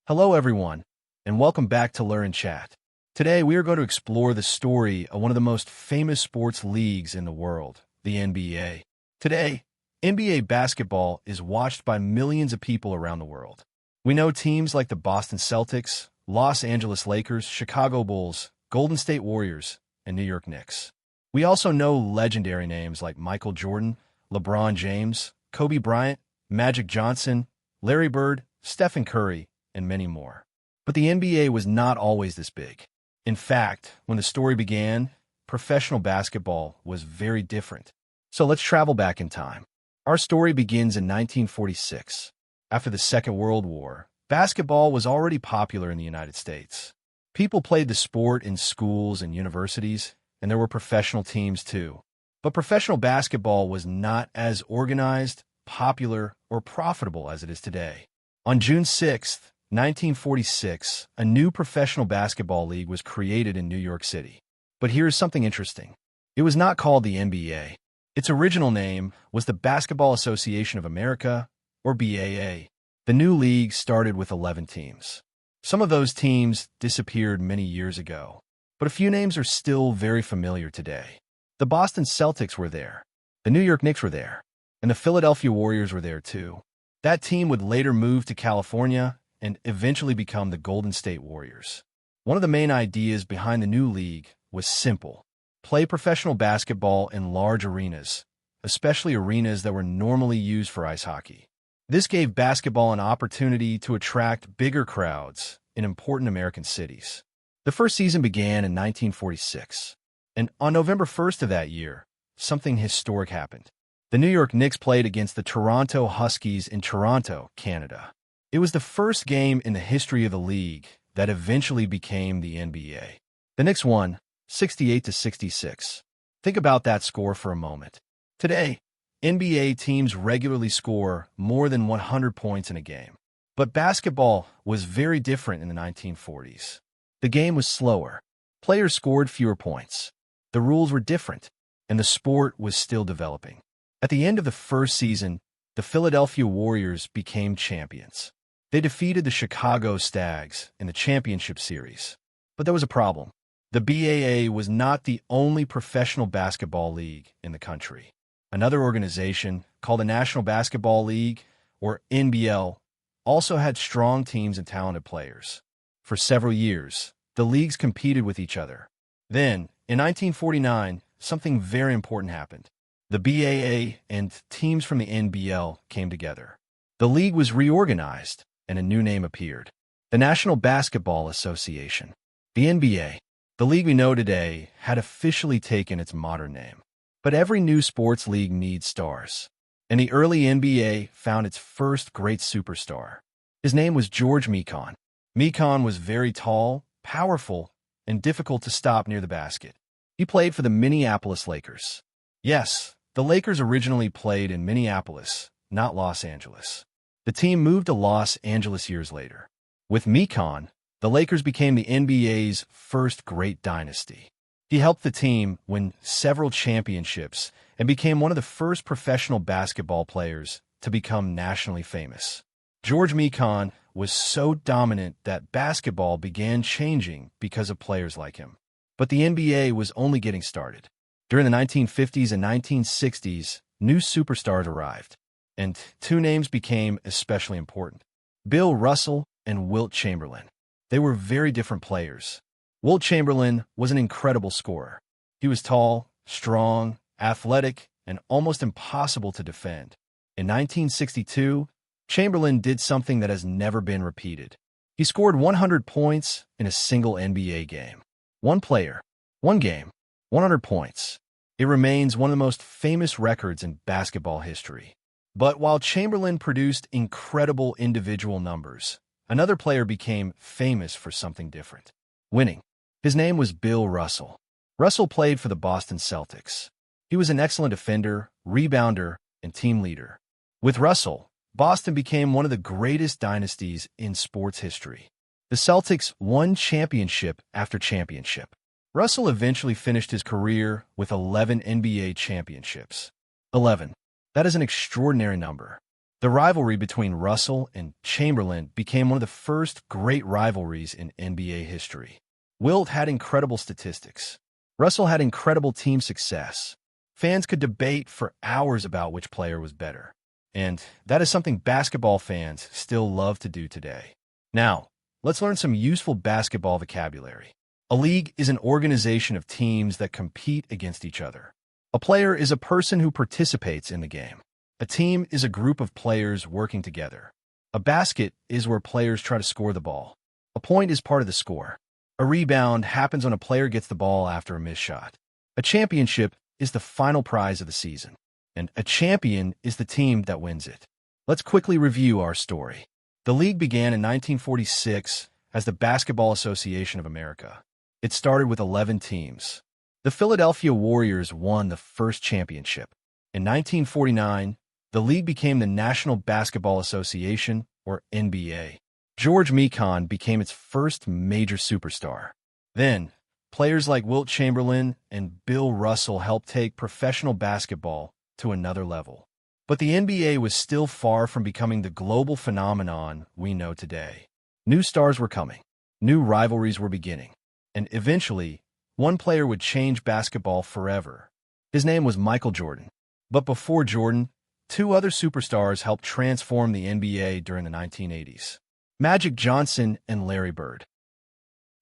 Hello, everyone, and welcome back to Learn and Chat. Today, we are going to explore the story of one of the most famous sports leagues in the world, the NBA. Today, NBA basketball is watched by millions of people around the world. We know teams like the Boston Celtics, Los Angeles Lakers, Chicago Bulls, Golden State Warriors, and New York Knicks. We also know legendary names like Michael Jordan, LeBron James, Kobe Bryant, Magic Johnson, Larry Bird, Stephen Curry, and many more. But the NBA was not always this big. In fact, when the story began, professional basketball was very different. So let's travel back in time. Our story begins in 1946. After the Second World War, basketball was already popular in the United States. People played the sport in schools and universities, and there were professional teams too. But professional basketball was not as organized, popular, or profitable as it is today. On June 6th, 1946, a new professional basketball league was created in New York City. But here's something interesting. It was not called the NBA. Its original name was the Basketball Association of America, or BAA. The new league started with 11 teams. Some of those teams disappeared many years ago, but a few names are still very familiar today. The Boston Celtics were there, the New York Knicks were there, and the Philadelphia Warriors were there too. That team would later move to California and eventually become the Golden State Warriors. One of the main ideas behind the new league was simple: play professional basketball in large arenas, especially arenas that were normally used for ice hockey. This gave basketball an opportunity to attract bigger crowds in important American cities. The first season began in 1946, and on November 1st of that year, something historic happened. The New York Knicks played against the Toronto Huskies in Toronto, Canada. It was the first game in the history of the league that eventually became the NBA. The Knicks won 68-66. Think about that score for a moment. Today, NBA teams regularly score more than 100 points in a game. But basketball was very different in the 1940s. The game was slower. Players scored fewer points. The rules were different, and the sport was still developing. At the end of the first season, the Philadelphia Warriors became champions. They defeated the Chicago Stags in the championship series. But there was a problem. The BAA was not the only professional basketball league in the country. Another organization, called the National Basketball League, or NBL, also had strong teams and talented players. For several years, the leagues competed with each other. Then, in 1949, something very important happened. The BAA and teams from the NBL came together. The league was reorganized, and a new name appeared: the National Basketball Association. The NBA, the league we know today, had officially taken its modern name. But every new sports league needs stars, and the early NBA found its first great superstar. His name was George Mikan. Mikan was very tall, powerful, and difficult to stop near the basket. He played for the Minneapolis Lakers. Yes, the Lakers originally played in Minneapolis, not Los Angeles. The team moved to Los Angeles years later. With Mikan, the Lakers became the NBA's first great dynasty. He helped the team win several championships and became one of the first professional basketball players to become nationally famous. George Mikan was so dominant that basketball began changing because of players like him. But the NBA was only getting started. During the 1950s and 1960s, new superstars arrived, and two names became especially important: Bill Russell and Wilt Chamberlain. They were very different players. Wilt Chamberlain was an incredible scorer. He was tall, strong, athletic, and almost impossible to defend. In 1962, Chamberlain did something that has never been repeated. He scored 100 points in a single NBA game. One player, one game, 100 points. It remains one of the most famous records in basketball history. But while Chamberlain produced incredible individual numbers, another player became famous for something different: winning. His name was Bill Russell. Russell played for the Boston Celtics. He was an excellent defender, rebounder, and team leader. With Russell, Boston became one of the greatest dynasties in sports history. The Celtics won championship after championship. Russell eventually finished his career with 11 NBA championships. 11. That is an extraordinary number. The rivalry between Russell and Chamberlain became one of the first great rivalries in NBA history. Wilt had incredible statistics. Russell had incredible team success. Fans could debate for hours about which player was better. And that is something basketball fans still love to do today. Now, let's learn some useful basketball vocabulary. A league is an organization of teams that compete against each other. A player is a person who participates in the game. A team is a group of players working together. A basket is where players try to score the ball. A point is part of the score. A rebound happens when a player gets the ball after a missed shot. A championship is the final prize of the season. And a champion is the team that wins it. Let's quickly review our story. The league began in 1946 as the Basketball Association of America. It started with 11 teams. The Philadelphia Warriors won the first championship. In 1949, the league became the National Basketball Association, or NBA. George Mikan became its first major superstar. Then, players like Wilt Chamberlain and Bill Russell helped take professional basketball to another level. But the NBA was still far from becoming the global phenomenon we know today. New stars were coming. New rivalries were beginning. And eventually, one player would change basketball forever. His name was Michael Jordan. But before Jordan, two other superstars helped transform the NBA during the 1980s. Magic Johnson and Larry Bird.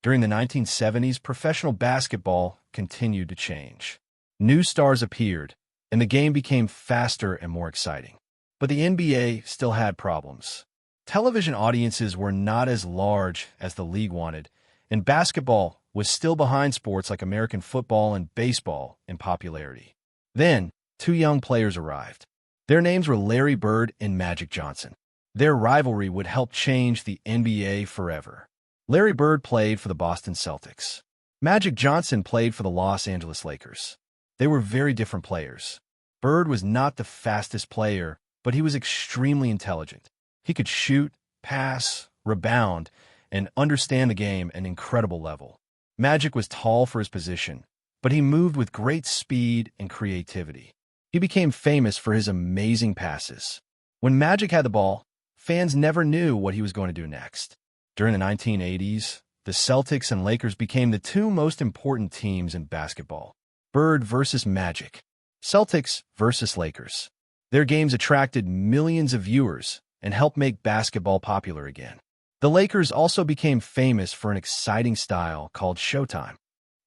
During the 1970s, professional basketball continued to change. New stars appeared, and the game became faster and more exciting. But the NBA still had problems. Television audiences were not as large as the league wanted, and basketball was still behind sports like American football and baseball in popularity. Then, two young players arrived. Their names were Larry Bird and Magic Johnson. Their rivalry would help change the NBA forever. Larry Bird played for the Boston Celtics. Magic Johnson played for the Los Angeles Lakers. They were very different players. Bird was not the fastest player, but he was extremely intelligent. He could shoot, pass, rebound, and understand the game at an incredible level. Magic was tall for his position, but he moved with great speed and creativity. He became famous for his amazing passes. When Magic had the ball, fans never knew what he was going to do next. During the 1980s, the Celtics and Lakers became the two most important teams in basketball. Bird versus Magic. Celtics versus Lakers. Their games attracted millions of viewers and helped make basketball popular again. The Lakers also became famous for an exciting style called Showtime.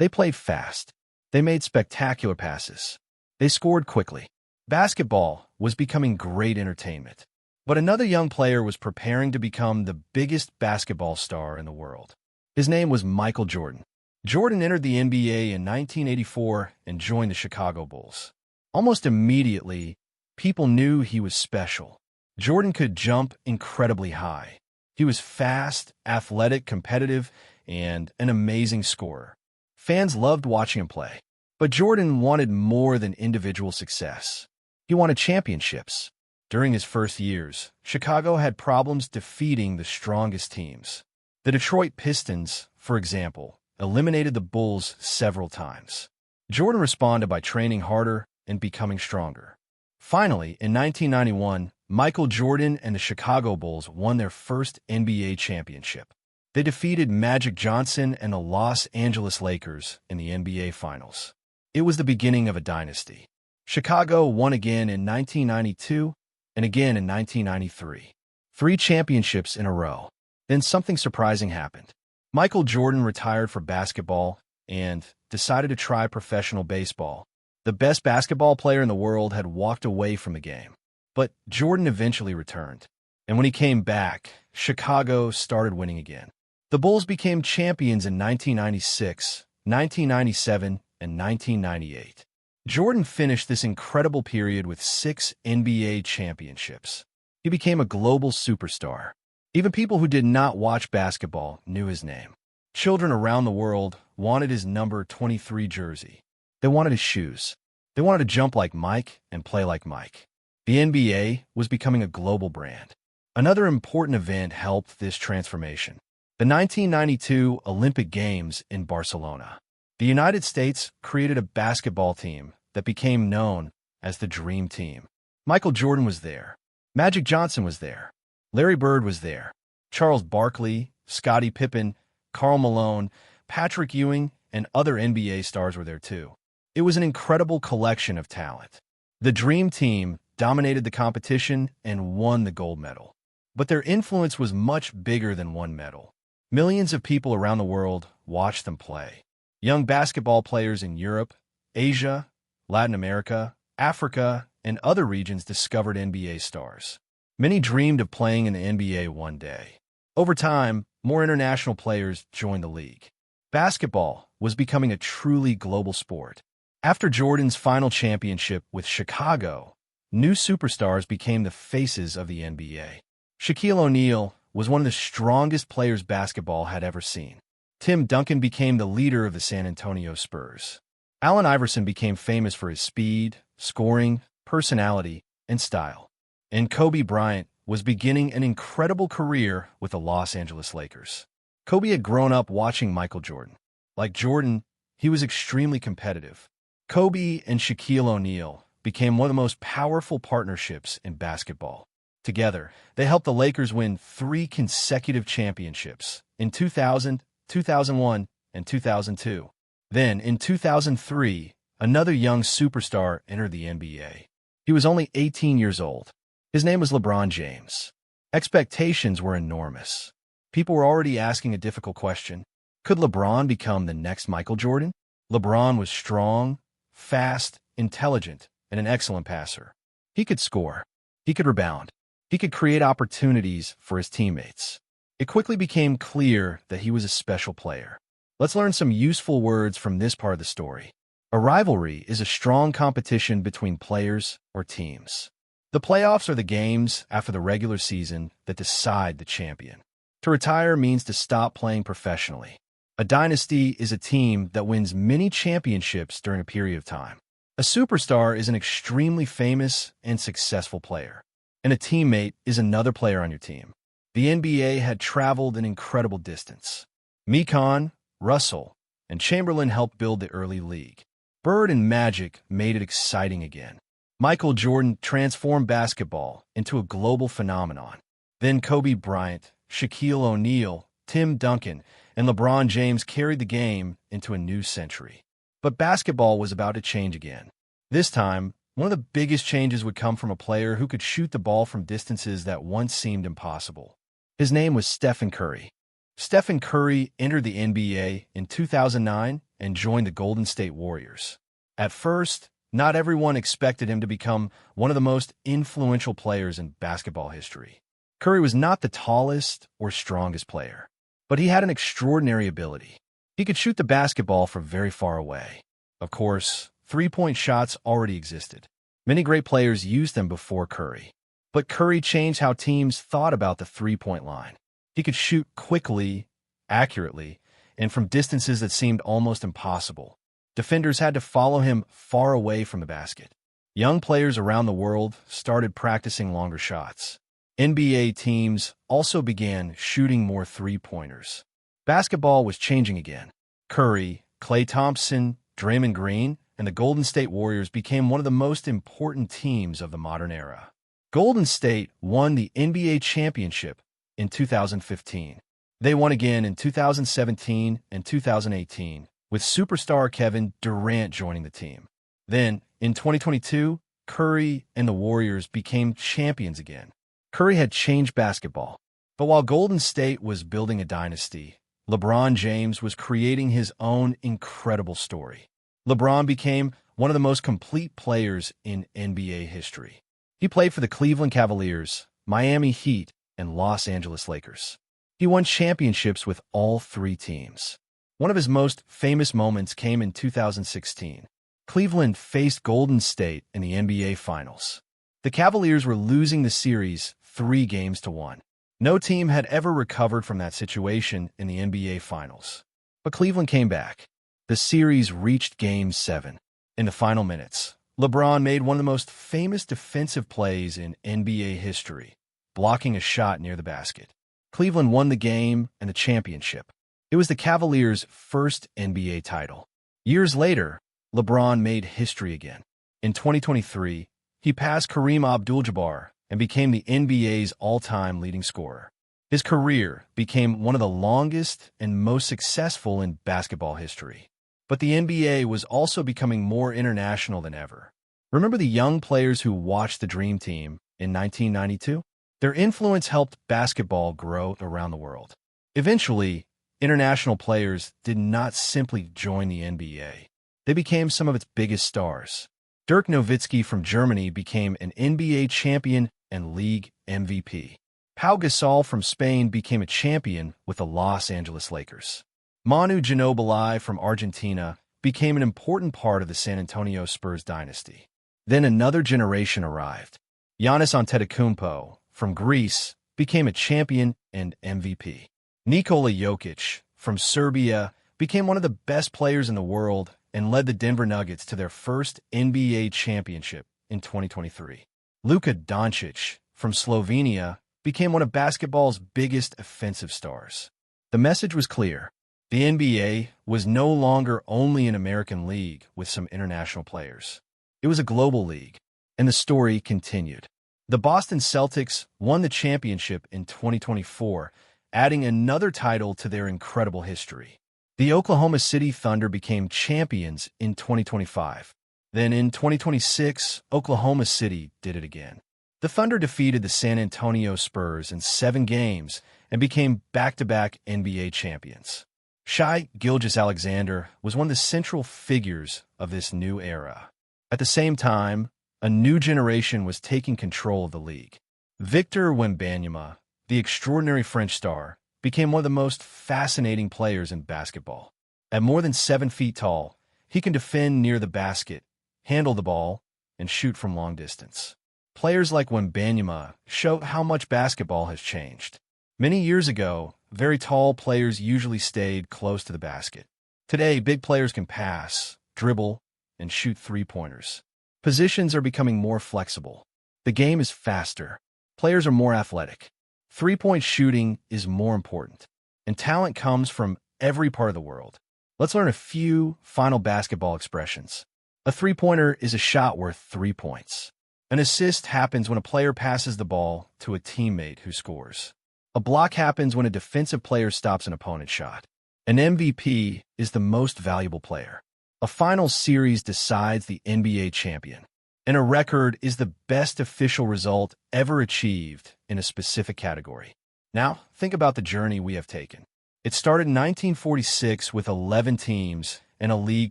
They played fast. They made spectacular passes. They scored quickly. Basketball was becoming great entertainment. But another young player was preparing to become the biggest basketball star in the world. His name was Michael Jordan. Jordan entered the NBA in 1984 and joined the Chicago Bulls. Almost immediately, people knew he was special. Jordan could jump incredibly high. He was fast, athletic, competitive, and an amazing scorer. Fans loved watching him play. But Jordan wanted more than individual success. He wanted championships. During his first years, Chicago had problems defeating the strongest teams. The Detroit Pistons, for example, eliminated the Bulls several times. Jordan responded by training harder and becoming stronger. Finally, in 1991, Michael Jordan and the Chicago Bulls won their first NBA championship. They defeated Magic Johnson and the Los Angeles Lakers in the NBA Finals. It was the beginning of a dynasty. Chicago won again in 1992 and again in 1993. 3 championships in a row. Then something surprising happened. Michael Jordan retired from basketball and decided to try professional baseball. The best basketball player in the world had walked away from the game. But Jordan eventually returned. And when he came back, Chicago started winning again. The Bulls became champions in 1996, 1997, and 1998. Jordan finished this incredible period with 6 NBA championships. He became a global superstar. Even people who did not watch basketball knew his name. Children around the world wanted his number 23 jersey. They wanted his shoes. They wanted to jump like Mike and play like Mike. The NBA was becoming a global brand. Another important event helped this transformation: the 1992 Olympic Games in Barcelona. The United States created a basketball team that became known as the Dream Team. Michael Jordan was there. Magic Johnson was there. Larry Bird was there. Charles Barkley, Scottie Pippen, Karl Malone, Patrick Ewing, and other NBA stars were there too. It was an incredible collection of talent. The Dream Team dominated the competition and won the gold medal. But their influence was much bigger than one medal. Millions of people around the world watched them play. Young basketball players in Europe, Asia, Latin America, Africa, and other regions discovered NBA stars. Many dreamed of playing in the NBA one day. Over time, more international players joined the league. Basketball was becoming a truly global sport. After Jordan's final championship with Chicago, new superstars became the faces of the NBA. Shaquille O'Neal was one of the strongest players basketball had ever seen. Tim Duncan became the leader of the San Antonio Spurs. Allen Iverson became famous for his speed, scoring, personality, and style. And Kobe Bryant was beginning an incredible career with the Los Angeles Lakers. Kobe had grown up watching Michael Jordan. Like Jordan, he was extremely competitive. Kobe and Shaquille O'Neal became one of the most powerful partnerships in basketball. Together, they helped the Lakers win 3 consecutive championships in 2000, 2001, and 2002. Then, in 2003, another young superstar entered the NBA. He was only 18 years old. His name was LeBron James. Expectations were enormous. People were already asking a difficult question. Could LeBron become the next Michael Jordan? LeBron was strong, fast, intelligent, and an excellent passer. He could score. He could rebound. He could create opportunities for his teammates. It quickly became clear that he was a special player. Let's learn some useful words from this part of the story. A rivalry is a strong competition between players or teams. The playoffs are the games after the regular season that decide the champion. To retire means to stop playing professionally. A dynasty is a team that wins many championships during a period of time. A superstar is an extremely famous and successful player. And a teammate is another player on your team. The NBA had traveled an incredible distance. Mekon, Russell, and Chamberlain helped build the early league. Bird and Magic made it exciting again. Michael Jordan transformed basketball into a global phenomenon. Then Kobe Bryant, Shaquille O'Neal, Tim Duncan, and LeBron James carried the game into a new century. But basketball was about to change again. This time, one of the biggest changes would come from a player who could shoot the ball from distances that once seemed impossible. His name was Stephen Curry. Stephen Curry entered the NBA in 2009 and joined the Golden State Warriors. At first, not everyone expected him to become one of the most influential players in basketball history. Curry was not the tallest or strongest player, but he had an extraordinary ability. He could shoot the basketball from very far away. Of course, three-point shots already existed. Many great players used them before Curry. But Curry changed how teams thought about the three-point line. He could shoot quickly, accurately, and from distances that seemed almost impossible. Defenders had to follow him far away from the basket. Young players around the world started practicing longer shots. NBA teams also began shooting more three-pointers. Basketball was changing again. Curry, Klay Thompson, Draymond Green, and the Golden State Warriors became one of the most important teams of the modern era. Golden State won the NBA championship in 2015. They won again in 2017 and 2018, with superstar Kevin Durant joining the team. Then, in 2022, Curry and the Warriors became champions again. Curry had changed basketball. But while Golden State was building a dynasty, LeBron James was creating his own incredible story. LeBron became one of the most complete players in NBA history. He played for the Cleveland Cavaliers, Miami Heat, and Los Angeles Lakers. He won championships with all 3 teams. One of his most famous moments came in 2016. Cleveland faced Golden State in the NBA Finals. The Cavaliers were losing the series 3-1. No team had ever recovered from that situation in the NBA Finals. But Cleveland came back. The series reached Game 7. In the final minutes, LeBron made one of the most famous defensive plays in NBA history, blocking a shot near the basket. Cleveland won the game and the championship. It was the Cavaliers' first NBA title. Years later, LeBron made history again. In 2023, he passed Kareem Abdul-Jabbar and became the NBA's all-time leading scorer. His career became one of the longest and most successful in basketball history. But the NBA was also becoming more international than ever. Remember the young players who watched the Dream Team in 1992? Their influence helped basketball grow around the world. Eventually, international players did not simply join the NBA. They became some of its biggest stars. Dirk Nowitzki from Germany became an NBA champion and league MVP. Pau Gasol from Spain became a champion with the Los Angeles Lakers. Manu Ginobili from Argentina became an important part of the San Antonio Spurs dynasty. Then another generation arrived. Giannis Antetokounmpo from Greece became a champion and MVP. Nikola Jokić from Serbia became one of the best players in the world and led the Denver Nuggets to their first NBA championship in 2023. Luka Doncic from Slovenia became one of basketball's biggest offensive stars. The message was clear. The NBA was no longer only an American league with some international players. It was a global league, and the story continued. The Boston Celtics won the championship in 2024, adding another title to their incredible history. The Oklahoma City Thunder became champions in 2025. Then in 2026, Oklahoma City did it again. The Thunder defeated the San Antonio Spurs in 7 games and became back-to-back NBA champions. Shai Gilgeous-Alexander was one of the central figures of this new era. At the same time, a new generation was taking control of the league. Victor Wembanyama, the extraordinary French star, became one of the most fascinating players in basketball. At more than 7 feet tall, he can defend near the basket, handle the ball, and shoot from long distance. Players like Wembanyama show how much basketball has changed. Many years ago, very tall players usually stayed close to the basket. Today, big players can pass, dribble, and shoot three-pointers. Positions are becoming more flexible. The game is faster. Players are more athletic. Three-point shooting is more important. And talent comes from every part of the world. Let's learn a few final basketball expressions. A three-pointer is a shot worth 3 points. An assist happens when a player passes the ball to a teammate who scores. A block happens when a defensive player stops an opponent's shot. An MVP is the most valuable player. A final series decides the NBA champion. And a record is the best official result ever achieved in a specific category. Now, think about the journey we have taken. It started in 1946 with 11 teams and a league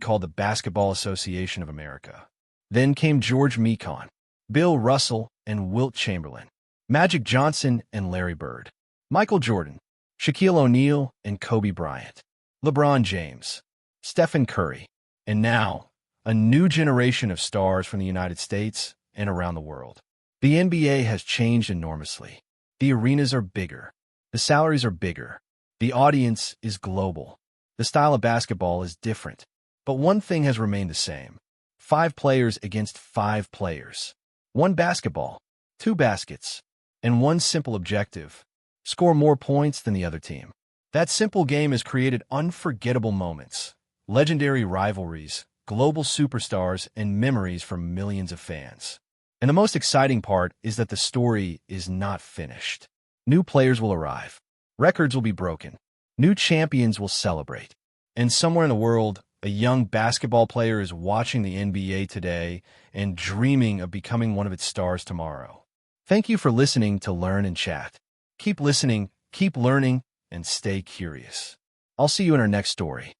called the Basketball Association of America. Then came George Mekon, Bill Russell, and Wilt Chamberlain, Magic Johnson and Larry Bird, Michael Jordan, Shaquille O'Neal and Kobe Bryant, LeBron James, Stephen Curry, and now, a new generation of stars from the United States and around the world. The NBA has changed enormously. The arenas are bigger. The salaries are bigger. The audience is global. The style of basketball is different. But one thing has remained the same. 5 players against 5 players. 1 basketball, 2 baskets, and one simple objective: score more points than the other team. That simple game has created unforgettable moments, legendary rivalries, global superstars, and memories for millions of fans. And the most exciting part is that the story is not finished. New players will arrive. Records will be broken. New champions will celebrate. And somewhere in the world, a young basketball player is watching the NBA today and dreaming of becoming one of its stars tomorrow. Thank you for listening to Learn and Chat. Keep listening, keep learning, and stay curious. I'll see you in our next story.